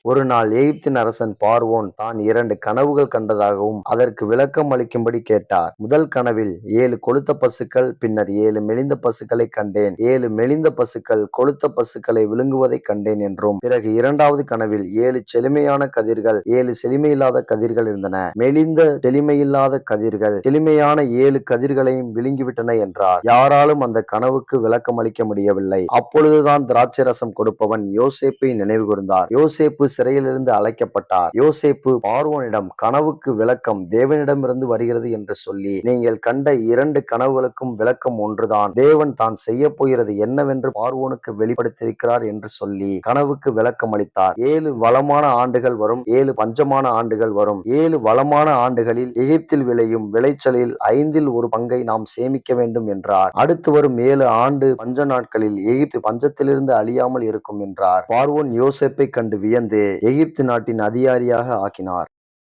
ஒரு நாள் எகிப்தின் அரசன் பார்வோன் தான் 2 கனவுகள் கண்டதாகவும் அதற்கு விளக்கம் அளிக்கும்படி கேட்டார். முதல் கனவில் 7 கொழுத்த பசுக்கள், பின்னர் 7 மெலிந்த பசுக்களை கண்டேன். 7 மெலிந்த பசுக்கள் கொழுத்த பசுக்களை விழுங்குவதை கண்டேன் என்றும், பிறகு 2வது கனவில் 7 செழுமையான கதிர்கள், 7 செழுமையில்லாத கதிர்கள் இருந்தன. மெலிந்த செழுமையில்லாத கதிர்கள் செழுமையான 7 கதிர்களையும் விழுங்கிவிட்டன என்றார். யாராலும் அந்த கனவுக்கு விளக்கம் அளிக்க முடியவில்லை. அப்பொழுதுதான் திராட்சை ரசம் கொடுப்பவன் யோசேப்பை நினைவு கூர்ந்தார். யோசேப்பு சிறையிலிருந்து அழைக்கப்பட்டார். யோசேப்பு பார்வோனிடம் கனவுக்கு விளக்கம் தேவனிடமிருந்து வருகிறது என்று சொல்லி, நீங்கள் கண்ட 2 கனவுகளுக்கும் விளக்கம் ஒன்றுதான், தேவன் தான் செய்ய போகிறது என்னவென்று பார்வோனுக்கு வெளிப்படுத்தியிருக்கிறார் என்று சொல்லி கனவுக்கு விளக்கம் அளித்தார். 7 வளமான ஆண்டுகள் வரும், 7 பஞ்சமான ஆண்டுகள் வரும். 7 வளமான ஆண்டுகளில் எகிப்தில் விளையும் விளைச்சலில் 5இல் ஒரு பங்கை நாம் சேமிக்க வேண்டும் என்றார். அடுத்து வரும் 7 ஆண்டு பஞ்ச நாட்களில் எகிப்து பஞ்சத்திலிருந்து அழியாமல் இருக்கும் என்றார். பார்வோன் யோசேப்பை கண்டு வியந்து எகிப்து நாட்டின் அதிகாரியாக ஆக்கினார்.